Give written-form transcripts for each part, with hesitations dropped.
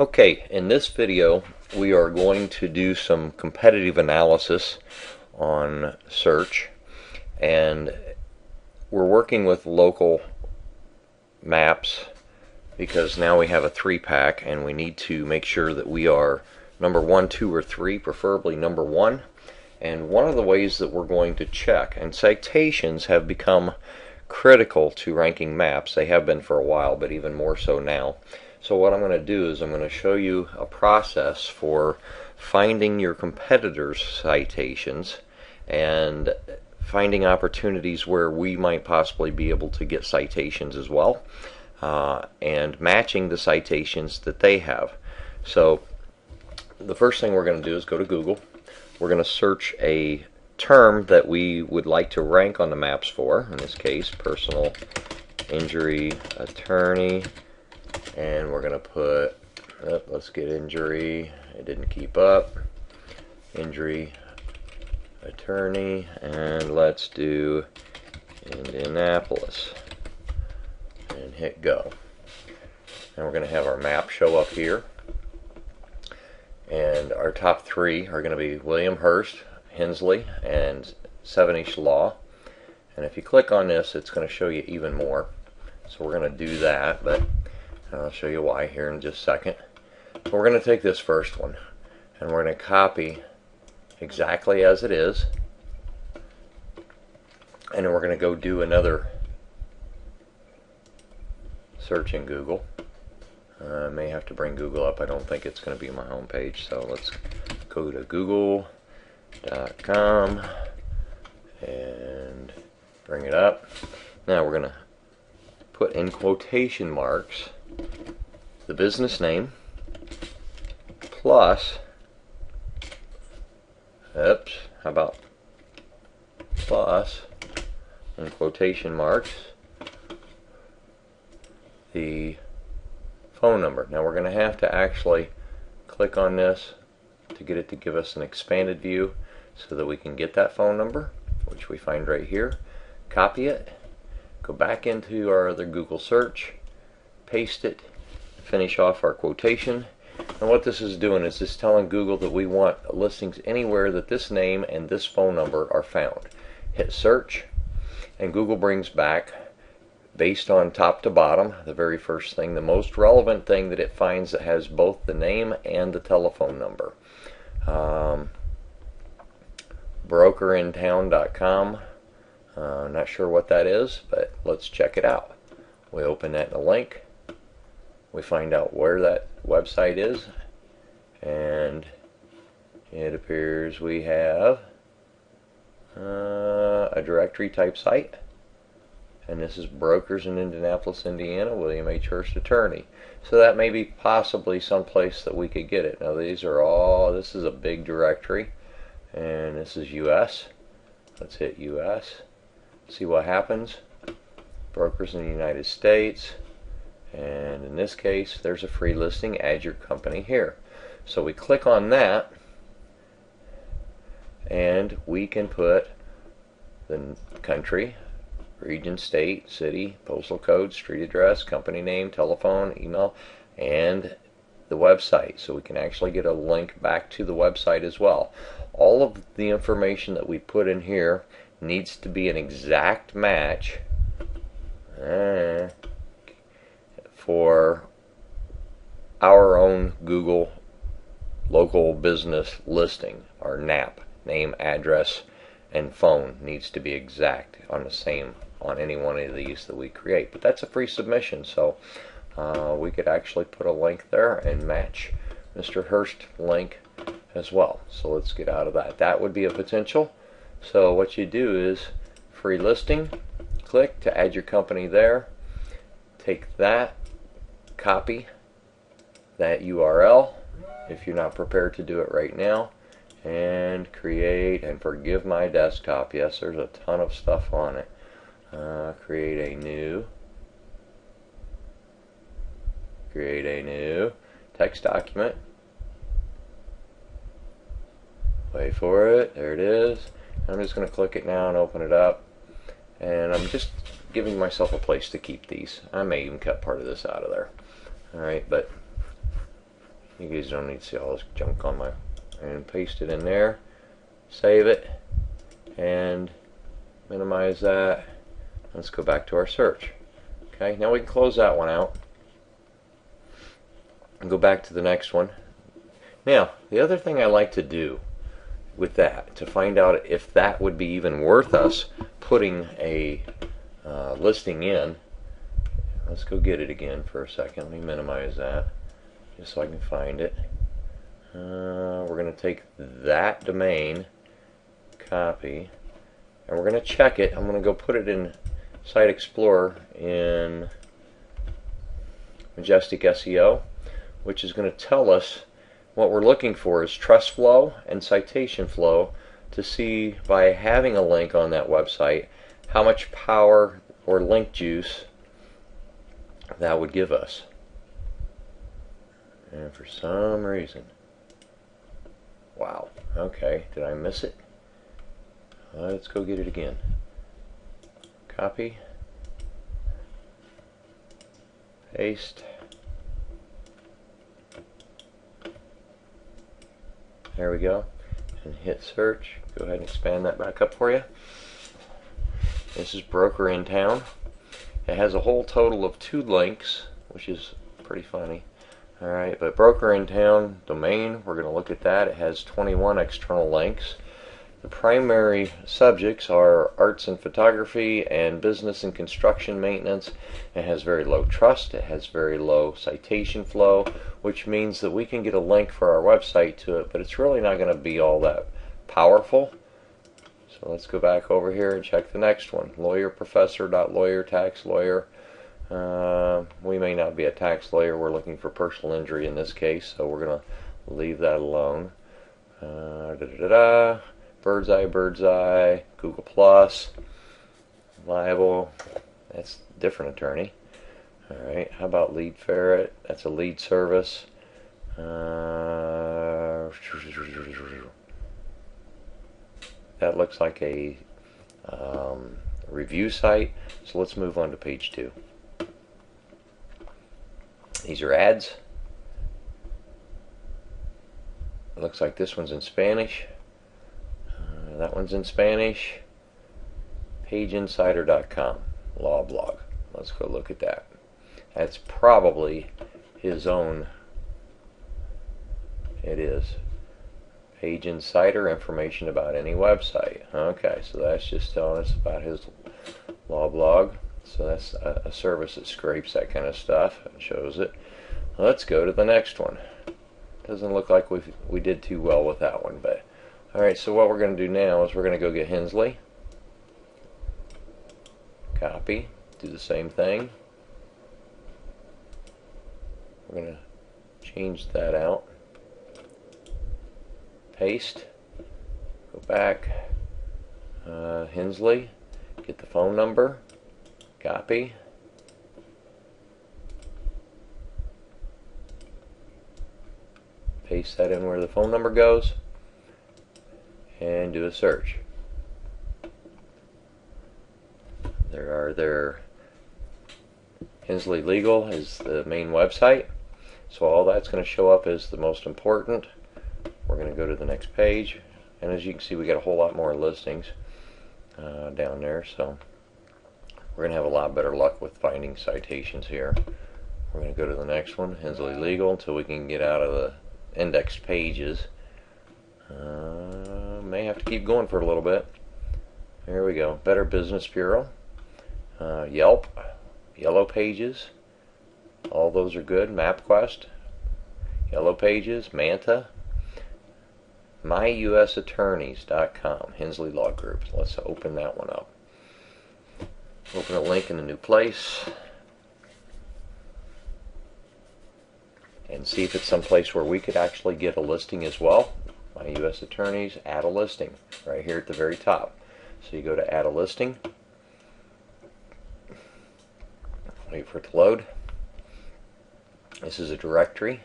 Okay, in this video we are going to do some competitive analysis on search, and we're working with local maps because now we have a 3-pack and we need to make sure that we are number 1, 2, or 3, preferably number 1. And one of the ways that we're going to check, and citations have become critical to ranking maps. They have been for a while, but even more so now. So what I'm going to do is I'm going to show you a process for finding your competitors' citations and finding opportunities where we might possibly be able to get citations as well, and matching the citations that they have. So the first thing we're going to do is go to Google. We're going to search a term that we would like to rank on the maps for, in this case personal injury attorney, and we're going to put, let's get injury, it didn't keep up, injury attorney, and let's do Indianapolis, and hit go. And we're going to have our map show up here, and our top 3 are going to be William Hurst, Hensley, and 7-inch Law. And if you click on this, it's going to show you even more, so we're going to do that, but I'll show you why here in just a second. But we're going to take this first one and we're going to copy exactly as it is, and then we're going to go do another search in Google. I may have to bring Google up. I don't think it's going to be my home page, so let's go to google.com and bring it up. Now we're going to put in quotation marks the business name plus, oops, how about plus, in quotation marks, the phone number. Now we're going to have to actually click on this to get it to give us an expanded view so that we can get that phone number, which we find right here, copy it, go back into our other Google search, paste it, finish off our quotation. And what this is doing is just telling Google that we want listings anywhere that this name and this phone number are found. Hit search, and Google brings back, based on top to bottom, the very first thing, the most relevant thing that it finds that has both the name and the telephone number. Brokerintown.com. Not sure what that is, but let's check it out. We open that in a link. We find out where that website is, and it appears we have a directory type site, and this is brokers in Indianapolis, Indiana, William H. Hurst attorney. So that may be possibly someplace that we could get it. Now these are all, this is a big directory, and this is US. Let's hit US, see what happens. Brokers in the United States, and in this case there's a free listing, add your company here. So we click on that, and we can put the country, region, state, city, postal code, street address, company name, telephone, email, and the website, so we can actually get a link back to the website as well. All of the information that we put in here needs to be an exact match for our own Google local business listing. Our NAP, name, address, and phone, needs to be exact on the same on any one of these that we create. But that's a free submission, so we could actually put a link there and match Mr. Hurst link as well. So let's get out of that. That would be a potential. So what you do is free listing, click to add your company there, take that, copy that URL if you're not prepared to do it right now, and create, and forgive my desktop, yes, there's a ton of stuff on it. Create a new text document. Wait for it, there it is. I'm just going to click it now and open it up, and I'm just giving myself a place to keep these. I may even cut part of this out of there. Alright, but You guys don't need to see all this junk on my, and paste it in there, save it, and minimize that. Let's go back to our search. Okay, now we can close that one out and go back to the next one. Now, the other thing I like to do with that, to find out if that would be even worth us putting a listing in, let's go get it again for a second. Let me minimize that just so I can find it. We're going to take that domain, copy, and we're going to check it. I'm going to go put it in Site Explorer in Majestic SEO, which is going to tell us what we're looking for is trust flow and citation flow, to see by having a link on that website how much power or link juice that would give us. And for some reason, wow, okay, did I miss it? Let's go get it again. Copy, paste, there we go, and hit search. Go ahead and expand that back up for you. This is Broker in Town. It has a whole total of 2 links, which is pretty funny. Alright, but Broker in Town domain, we're going to look at that. It has 21 external links. The primary subjects are arts and photography and business and construction maintenance. It has very low trust. It has very low citation flow, which means that we can get a link for our website to it, but it's really not going to be all that powerful. So let's go back over here and check the next one. Lawyer, professor, lawyer, tax lawyer. We may not be a tax lawyer. We're looking for personal injury in this case, so we're going to leave that alone. Bird's eye, Google Plus, Liable, that's a different attorney. Alright, how about Lead Ferret? That's a lead service. That looks like a review site, so let's move on to page 2. These are ads. It looks like this one's in Spanish. That one's in Spanish. PageInsider.com, law blog. Let's go look at that. That's probably his own. It is. Page Insider, information about any website. Okay, so that's just telling us about his law blog. So that's a service that scrapes that kind of stuff and shows it. Let's go to the next one. Doesn't look like we did too well with that one, but alright, so what we're going to do now is we're going to go get Hensley. Copy. Do the same thing. We're going to change that out. Paste. Go back. Hensley. Get the phone number. Copy. Paste that in where the phone number goes. And do a search. Their Hensley Legal is the main website, so all that's going to show up as the most important. We're going to go to the next page, and as you can see, we got a whole lot more listings down there, so we're going to have a lot better luck with finding citations here. We're going to go to the next one, Hensley Legal, until we can get out of the indexed pages. May have to keep going for a little bit. There we go. Better Business Bureau, Yelp, Yellow Pages, all those are good. MapQuest, Yellow Pages, Manta, myusattorneys.com, Hensley Law Group. Let's open that one up. Open a link in a new place and see if it's someplace where we could actually get a listing as well. My U.S. Attorneys, add a listing, right here at the very top. So you go to add a listing, wait for it to load. This is a directory,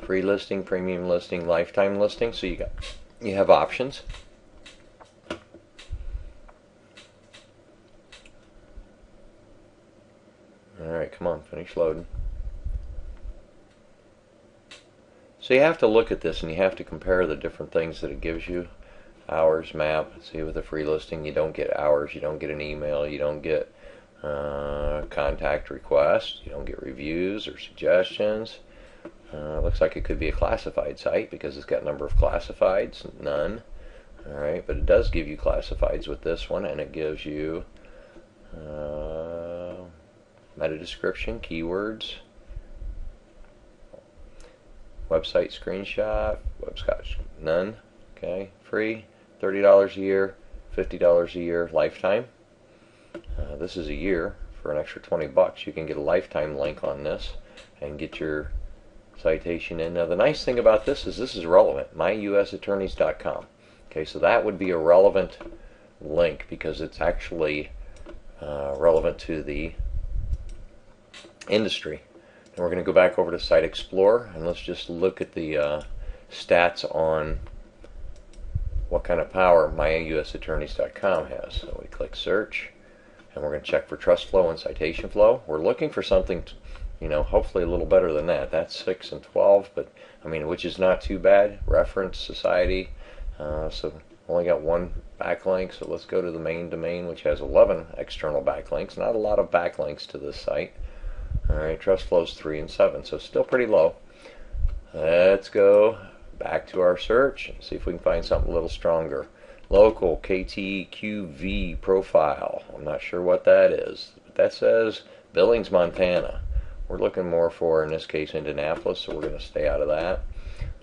free listing, premium listing, lifetime listing. So you have options. All right, come on, finish loading. So you have to look at this and you have to compare the different things that it gives you. Hours, map. See, with a free listing, you don't get hours, you don't get an email, you don't get contact requests, you don't get reviews or suggestions. Looks like it could be a classified site because it's got a number of classifieds, none. Alright, but it does give you classifieds with this one, and it gives you meta description, keywords, website screenshot, website, none. Okay, free, $30 a year, $50 a year, lifetime. This is a year. For an extra 20 bucks, you can get a lifetime link on this and get your citation in. Now, the nice thing about this is relevant. myusattorneys.com. Okay, so that would be a relevant link because it's actually relevant to the industry. And we're going to go back over to Site Explorer and let's just look at the stats on what kind of power myusattorneys.com has. So we click search and we're going to check for trust flow and citation flow. We're looking for something, hopefully a little better than that. That's 6 and 12, but I mean, which is not too bad. Reference, society, so only got one backlink, so let's go to the main domain, which has 11 external backlinks. Not a lot of backlinks to this site. Alright, trust flows 3 and 7, so still pretty low. Let's go back to our search and see if we can find something a little stronger. Local KTQV profile. I'm not sure what that is, but that says Billings, Montana. We're looking more for, in this case, Indianapolis, so we're going to stay out of that.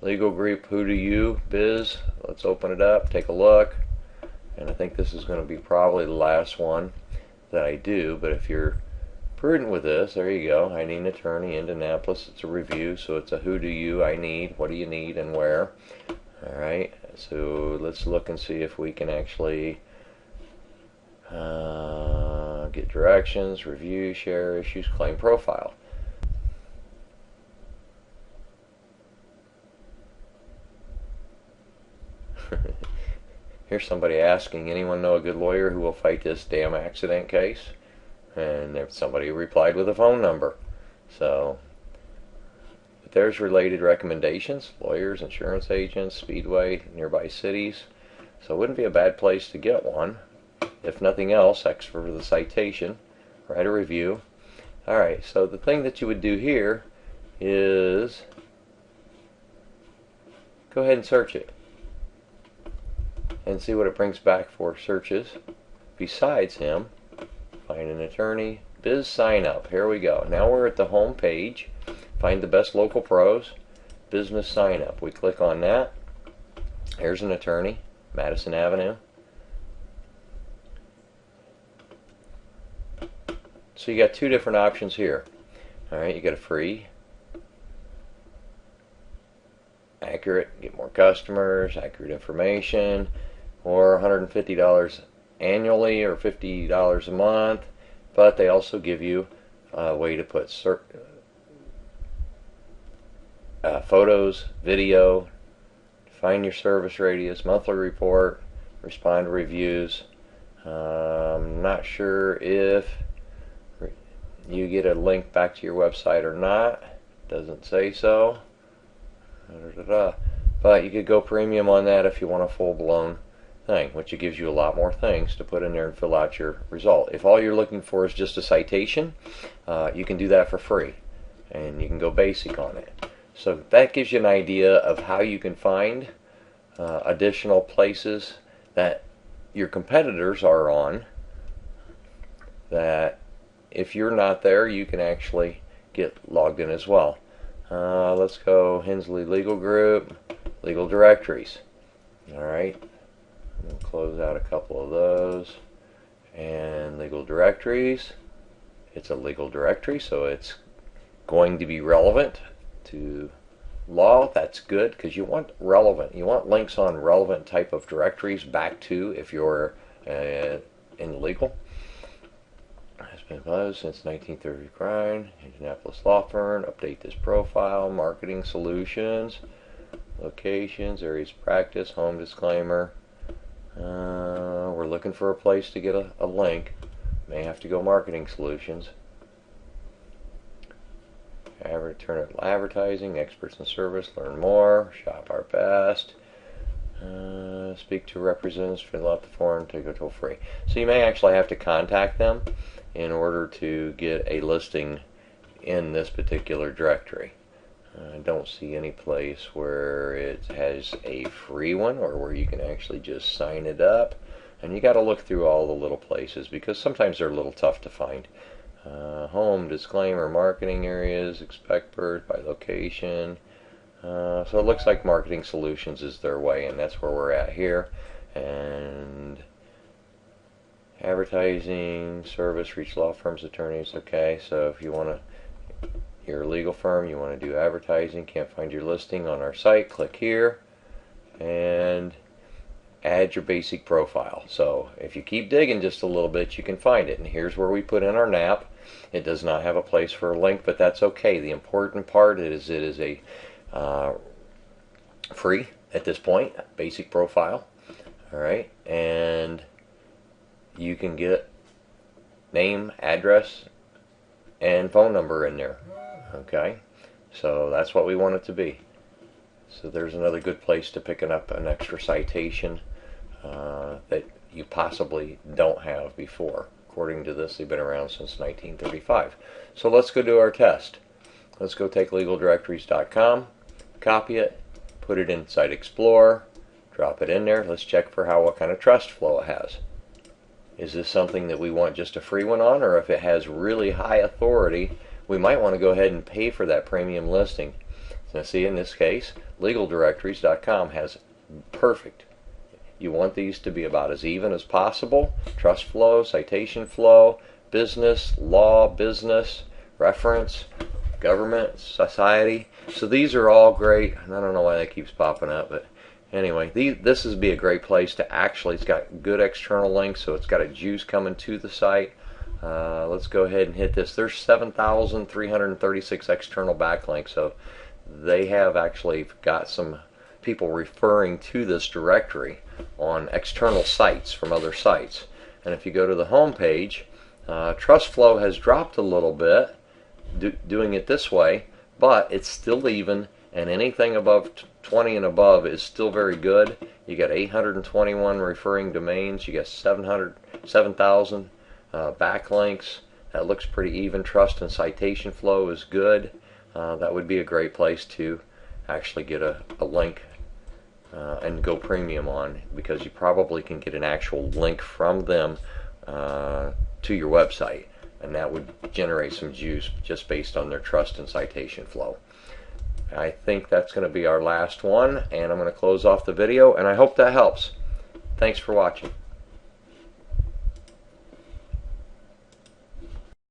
Legal group, who do you, biz. Let's open it up, take a look. And I think this is going to be probably the last one that I do, but if you're prudent with this, there you go. I need an attorney, Indianapolis. It's a review, so it's a who do you, I need, what do you need, and where. Alright, so let's look and see if we can actually get directions, review, share, issues, claim profile. Here's somebody asking, anyone know a good lawyer who will fight this damn accident case? And if somebody replied with a phone number. So, but there's related recommendations, lawyers, insurance agents, Speedway, nearby cities. So it wouldn't be a bad place to get one. If nothing else, X for the citation, write a review. Alright, so the thing that you would do here is go ahead and search it and see what it brings back for searches. Besides him, find an attorney, biz sign up. Here we go. Now we're at the home page. Find the best local pros, business sign up. We click on that. Here's an attorney, Madison Avenue. So you got two different options here. Alright, you got a free, accurate, get more customers, accurate information, or $150 annually or $50 a month, but they also give you a way to put photos, video, find your service radius, monthly report, respond to reviews. I'm not sure if you get a link back to your website or not. Doesn't say so. But you could go premium on that if you want a full-blown thing, which gives you a lot more things to put in there and fill out your result. If all you're looking for is just a citation, you can do that for free, and you can go basic on it. So that gives you an idea of how you can find additional places that your competitors are on, that if you're not there, you can actually get logged in as well. Let's go Hensley Legal Group, legal directories. Alright, we'll close out a couple of those. And legal directories, it's a legal directory, so it's going to be relevant to law. That's good because you want relevant. You want links on relevant type of directories back to if you're in legal. Has been closed since 1939. Indianapolis law firm. Update this profile. Marketing solutions. Locations. Areas of practice. Home disclaimer. We're looking for a place to get a link. May have to go marketing solutions. Alternative advertising, experts in service, learn more, shop our best, speak to representatives, fill out the form, take a toll free. So you may actually have to contact them in order to get a listing in this particular directory. I don't see any place where it has a free one or where you can actually just sign it up. And you got to look through all the little places because sometimes they're a little tough to find. Home, disclaimer, marketing areas, expert by location. So it looks like Marketing Solutions is their way, and that's where we're at here. And advertising, service, reach law firms, attorneys. Okay, so if you want to, you're a legal firm, you want to do advertising, can't find your listing on our site, click here and add your basic profile. So if you keep digging just a little bit, you can find it. And here's where we put in our NAP. It does not have a place for a link, but that's okay. The important part is it is a free at this point, basic profile. All right, and you can get name, address, and phone number in there. Okay, so that's what we want it to be. So there's another good place to pick up an extra citation that you possibly don't have before. According to this, they've been around since 1935. So let's go do our test. Let's go take legaldirectories.com, copy it, put it inside Explorer, drop it in there. Let's check for what kind of trust flow it has. Is this something that we want just a free one on, or if it has really high authority, we might want to go ahead and pay for that premium listing. So see, in this case, legaldirectories.com has perfect. You want these to be about as even as possible. Trust flow, citation flow, business, law, business, reference, government, society. So these are all great. And I don't know why that keeps popping up, but anyway, this would be a great place to actually, it's got good external links, so it's got a juice coming to the site. Let's go ahead and hit this. There's 7,336 external backlinks, so they have actually got some people referring to this directory on external sites from other sites. And if you go to the home page, trust flow has dropped a little bit doing it this way, but it's still even, and anything above 20 and above is still very good. You got 821 referring domains, you got 7,000 backlinks. That looks pretty even. Trust and citation flow is good. That would be a great place to actually get a link and go premium on, because you probably can get an actual link from them to your website, and that would generate some juice just based on their trust and citation flow. I think that's going to be our last one, and I'm going to close off the video, and I hope that helps. Thanks for watching.